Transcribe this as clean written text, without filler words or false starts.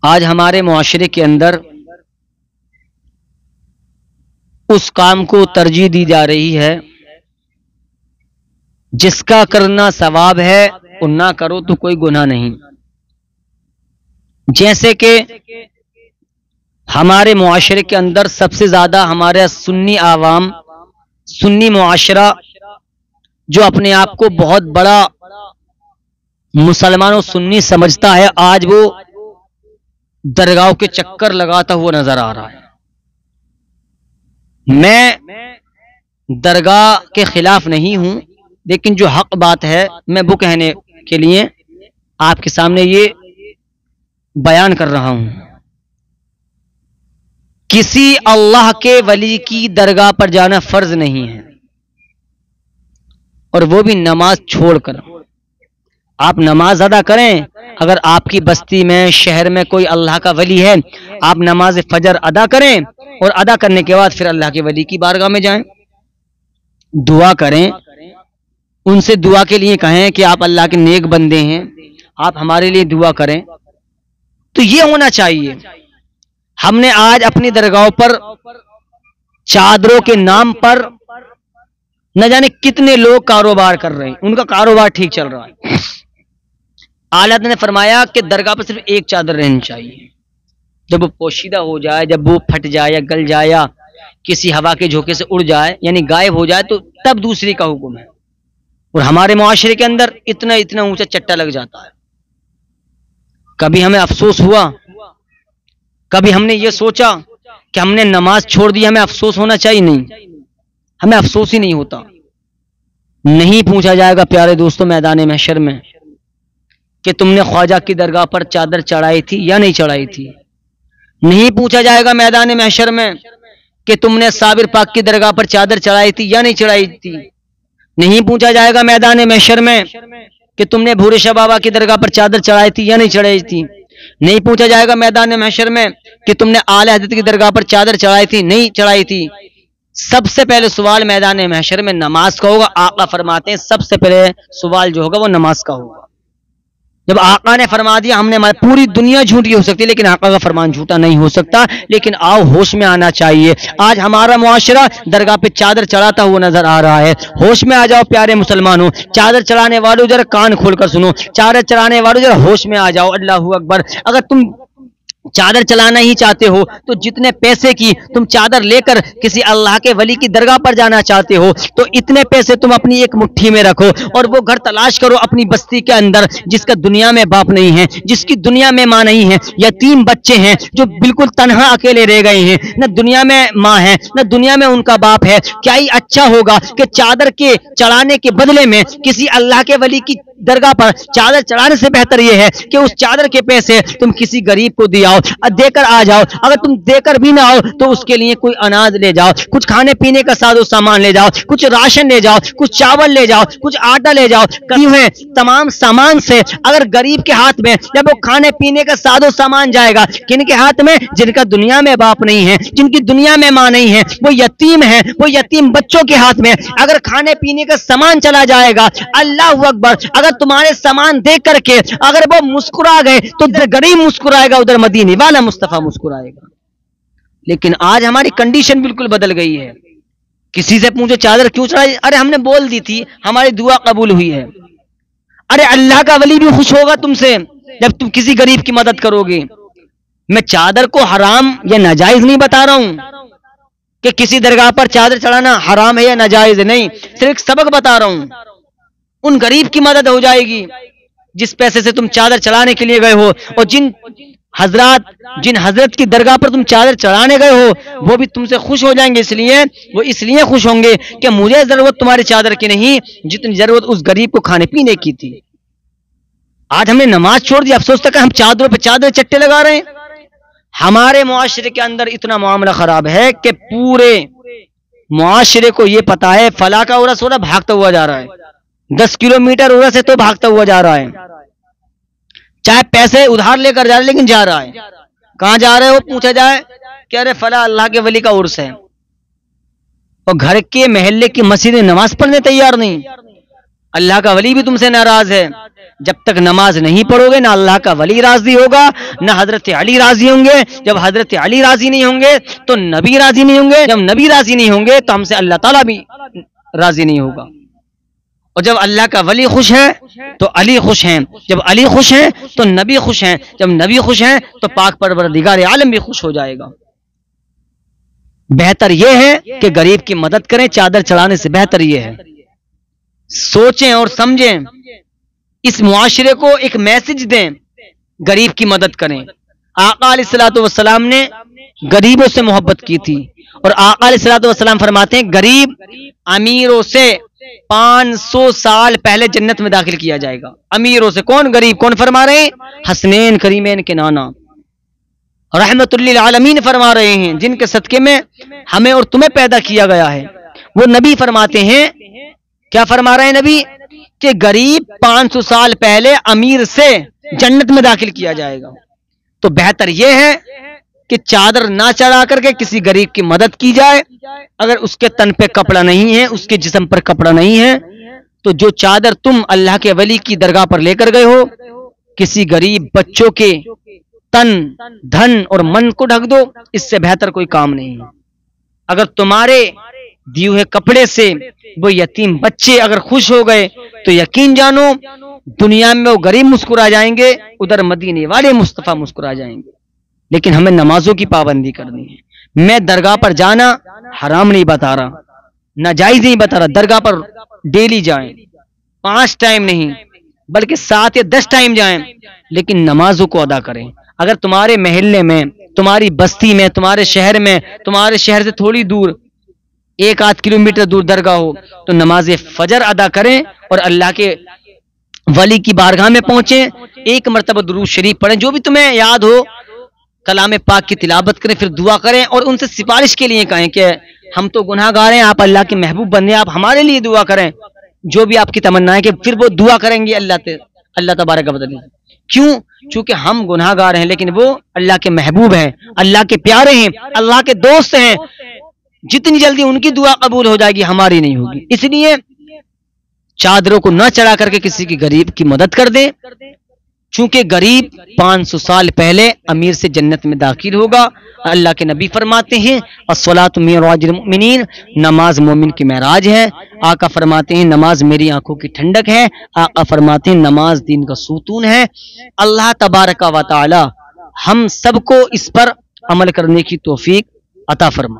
آج ہمارے معاشرے کے اندر اس کام کو ترجیح دی جا رہی ہے جس کا کرنا ثواب ہے اور نہ کرو تو کوئی گناہ نہیں. جیسے کہ ہمارے معاشرے کے اندر سب سے زیادہ ہمارا سنی عوام، سنی معاشرہ جو اپنے آپ کو بہت بڑا مسلمان و سنی سمجھتا ہے، آج وہ درگاہوں کے چکر لگاتا ہوا نظر آ رہا ہے. میں درگاہ کے خلاف نہیں ہوں، لیکن جو حق بات ہے میں وہ کہنے کے لیے آپ کے سامنے یہ بیان کر رہا ہوں. کسی اللہ کے ولی کی درگاہ پر جانا فرض نہیں ہے، اور وہ بھی نماز چھوڑ کر. آپ نماز ادا کریں. اگر آپ کی بستی میں، شہر میں کوئی اللہ کا ولی ہے، آپ نماز فجر ادا کریں اور ادا کرنے کے بعد پھر اللہ کے ولی کی بارگاہ میں جائیں، دعا کریں، ان سے دعا کے لیے کہیں کہ آپ اللہ کے نیک بندے ہیں، آپ ہمارے لیے دعا کریں. تو یہ ہونا چاہیے. ہم نے آج اپنی درگاہوں پر چادروں کے نام پر نہ جانے کتنے لوگ کاروبار کر رہے ہیں، ان کا کاروبار ٹھیک چل رہا ہے. اعلیٰ نے فرمایا کہ درگاہ پر صرف ایک چادر رہنی چاہیے. جب وہ پوشیدہ ہو جائے، جب وہ پھٹ جائے یا گل جائے یا کسی ہوا کے جھونکے سے اڑ جائے، یعنی غائب ہو جائے، تو تب دوسری کا حکم ہے. اور ہمارے معاشرے کے اندر اتنا اونچا چٹا لگ جاتا ہے. کبھی ہمیں افسوس ہوا، کبھی ہم نے یہ سوچا کہ ہم نے نماز چھوڑ دی، ہمیں افسوس ہونا چاہیے؟ نہیں، ہمیں افسوس ہی نہیں ہوتا. نہیں پوچھا جائے گا پیارے دوستوں میدان محشر میں کہ تم نے خواجہ کی درگاہ پر چادر چڑھائی تھی یا نہیں چڑھائی تھی. نہیں پوچھا جائے گا میدان محشر میں کہ تم نے صابر پاک کی درگاہ پر چادر چڑھائی تھی یا نہیں چڑھائی تھی. نہیں پوچھا جائے گا میدان محشر میں کہ تم نے بھورے شاہ بابا کی درگاہ پر چادر چڑھائی تھی یا نہیں چڑھائی تھی. نہیں پوچھا جائے گا میدان محشر میں کہ تم نے اعلی حضرت کی درگاہ پر چادر چڑھائی تھی، نہیں چڑھائی تھی. سب سے پہلے سوال میدان محشر میں نماز کا ہوگا. آقا فرماتے ہیں سب سے پہلے سوال جو ہوگا وہ نماز کا ہوگا. جب آقا نے فرما دیا، ہم نے پوری دنیا جھوٹی ہو سکتی ہے لیکن آقا کا فرمان جھوٹا نہیں ہو سکتا. لیکن آؤ ہوش میں آنا چاہیے. آج ہمارا معاشرہ درگاہ پہ چادر چڑھاتا ہوا نظر آ رہا ہے. ہوش میں آ جاؤ پیارے مسلمانوں. چادر چڑھانے والوں ذرا کان کھول کر سنو. چادر چڑھانے والوں ذرا ہوش میں آ جاؤ. اللہ اکبر. اگر تم چادر چلانا ہی چاہتے ہو تو جتنے پیسے کی تم چادر لے کر کسی اللہ کے ولی کی درگاہ پر جانا چاہتے ہو تو اتنے پیسے تم اپنی ایک مٹھی میں رکھو اور وہ گھر تلاش کرو اپنی بستی کے اندر جس کا دنیا میں باپ نہیں ہے، جس کی دنیا میں ماں نہیں ہے. یتیم بچے ہیں جو بالکل تنہا اکیلے رہ گئے ہیں، نہ دنیا میں ماں ہے نہ دنیا میں ان کا باپ ہے. کیا ہی اچھا ہوگا کہ چادر کے چڑھانے کے بدلے میں کسی اللہ کے ولی کی درگاہ پر چادر چڑھانے سے بہتر یہ ہے کہ اس چادر کے پیسے تم کسی غریب کو دے کر آ جاؤ. اگر تم دے کر بھی نہ آؤ تو اس کے لیے کوئی اناج لے جاؤ، کچھ کھانے پینے کا ساز و سامان لے جاؤ، کچھ راشن لے جاؤ، کچھ چاول لے جاؤ، کچھ آٹا لے جاؤ. تمام سامان سے اگر غریب کے ہاتھ میں جب وہ کھانے پینے کا ساز و سامان جائے گا، کن کے ہاتھ میں؟ جن کا دنیا میں باپ نہیں ہے، جن کی دنیا میں ماں نہیں ہے، وہ یتیم ہیں، وہ یتیم بچوں کے ہاتھ میں اگر کھانے پینے کا سامان چلا جائے گا، اللہ اکبر، اگر تمہارے سامان دیکھ کر کے اگر وہ مسکرا گئے تو غریب مسکرائے گا، ادھر مدینے والا مصطفیٰ مسکرائے گا. لیکن آج ہماری کنڈیشن بالکل بدل گئی ہے. کسی سے پوچھو چادر کیوں چڑھائی؟ ارے ہم نے بول دی تھی، ہماری دعا قبول ہوئی ہے. ارے اللہ کا ولی بھی خوش ہوگا تم سے جب تم کسی غریب کی مدد کرو گے. میں چادر کو حرام یا ناجائز نہیں بتا رہا ہوں کہ کسی درگاہ پر چادر چڑھانا حرام ہے یا ناجائز ہے، نہیں، صرف ایک سبق بتا رہا ہوں. ان غریب کی مدد ہو جائے گی جس پیسے سے تم چادر چڑھانے کے لیے گئے ہو. اور جن حضرت کی درگاہ پر تم چادر چڑھانے گئے ہو وہ بھی تم سے خوش ہو جائیں گے. اس لیے خوش ہوں گے کہ مجھے ضرورت تمہاری چادر کی نہیں جتنی ضرورت اس غریب کو کھانے پینے کی تھی. آج ہم نے نماز چھوڑ دی، افسوس تک ہم چادروں پہ چادر چٹے لگا رہے ہیں. ہمارے معاشرے کے اندر اتنا معاملہ خراب ہے کہ پورے معاشرے کو یہ پتا ہے فلاں کا عورت سورا بھاگتا ہوا جا رہا ہے، 10 کلومیٹر عورت سے تو بھاگتا ہوا جا رہا ہے، چاہے پیسے ادھار لے کر جا رہے لیکن جا رہا ہے. کہاں جا رہے ہو پوچھا جائے کہ ارے فلاں اللہ کے ولی کا عرس ہے، اور گھر کے محلے کی مسجد نماز پڑھنے تیار نہیں. اللہ کا ولی بھی تم سے ناراض ہے. جب تک نماز نہیں پڑھو گے نہ اللہ کا ولی راضی ہوگا نہ حضرت علی راضی ہوں گے. جب حضرت علی راضی نہیں ہوں گے تو نبی راضی نہیں ہوں گے. جب نبی راضی نہیں ہوں گے تو ہم سے اللہ تعالیٰ بھی راضی نہیں ہوگا. اور جب اللہ کا ولی خوش ہے تو علی خوش ہیں. جب علی خوش ہیں تو نبی خوش ہیں. جب نبی خوش ہیں تو پاک پروردگار عالم بھی خوش ہو جائے گا. بہتر یہ ہے کہ غریب کی مدد کریں. چادر چڑھانے سے بہتر یہ ہے. سوچیں اور سمجھیں, اس معاشرے کو ایک میسج دیں, غریب کی مدد کریں. آقا علیہ الصلوۃ والسلام نے غریبوں سے محبت کی تھی, اور آقا علیہ الصلوۃ والسلام فرماتے ہیں غریب امیروں سے 500 سال پہلے جنت میں داخل کیا جائے گا. امیروں سے. کون غریب؟ کون فرما رہے ہیں؟ حسنین کریمین کے نانا رحمت للعالمین فرما رہے ہیں, جن کے صدقے میں ہمیں اور تمہیں پیدا کیا گیا ہے. وہ نبی فرماتے ہیں, کیا فرما رہے ہیں نبی؟ کہ غریب 500 سال پہلے امیر سے جنت میں داخل کیا جائے گا. تو بہتر یہ ہے کہ چادر نہ چڑھا کر کے کسی غریب کی مدد کی جائے. اگر اس کے تن پہ کپڑا نہیں ہے, اس کے جسم پر کپڑا نہیں ہے, تو جو چادر تم اللہ کے ولی کی درگاہ پر لے کر گئے ہو, کسی غریب بچوں کے تن دھن اور من کو ڈھک دو. اس سے بہتر کوئی کام نہیں ہے. اگر تمہارے دیے ہوئے کپڑے سے وہ یتیم بچے اگر خوش ہو گئے تو یقین جانو دنیا میں وہ غریب مسکرا جائیں گے, ادھر مدینے والے مصطفیٰ مسکرا جائیں گے. لیکن ہمیں نمازوں کی پابندی کرنی ہے. میں درگاہ پر جانا حرام نہیں بتا رہا, ناجائز نہیں بتا رہا. درگاہ پر ڈیلی جائیں, 5 ٹائم نہیں بلکہ 7 یا 10 ٹائم جائیں, لیکن نمازوں کو ادا کریں. اگر تمہارے محلے میں, تمہاری بستی میں, تمہارے شہر میں, تمہارے شہر سے تھوڑی دور 1-8 کلومیٹر دور درگاہ ہو تو نماز فجر ادا کریں اور اللہ کے ولی کی بارگاہ میں پہنچیں. 1 مرتبہ درود شریف پڑھیں, جو بھی تمہیں یاد ہو. کلام پاک کی تلاوت کریں, پھر دعا کریں اور ان سے سفارش کے لیے کہیں کہ ہم تو گناہ گار ہیں, آپ اللہ کے محبوب بندے, آپ ہمارے لیے دعا کریں. جو بھی آپ کی تمنا ہے کہ پھر وہ دعا کریں گے اللہ تبارک و تعالی. کیوں؟ چونکہ ہم گناہ گار ہیں لیکن وہ اللہ کے محبوب ہیں, اللہ کے پیارے ہیں, اللہ کے دوست ہیں. جتنی جلدی ان کی دعا قبول ہو جائے گی, ہماری نہیں ہوگی. اس لیے چادروں کو نہ چڑھا کر کے کسی کی غریب کی مدد کر دیں, چونکہ غریب 500 سال پہلے امیر سے جنت میں داخل ہوگا. اللہ کے نبی فرماتے ہیں الصلاۃ معراج المؤمنین, نماز مومن کی معراج ہے. آقا فرماتے ہیں نماز میری آنکھوں کی ٹھنڈک ہے. آقا فرماتے ہیں نماز دین کا ستون ہے. اللہ تبارک و تعالی ہم سب کو اس پر عمل کرنے کی توفیق عطا فرما.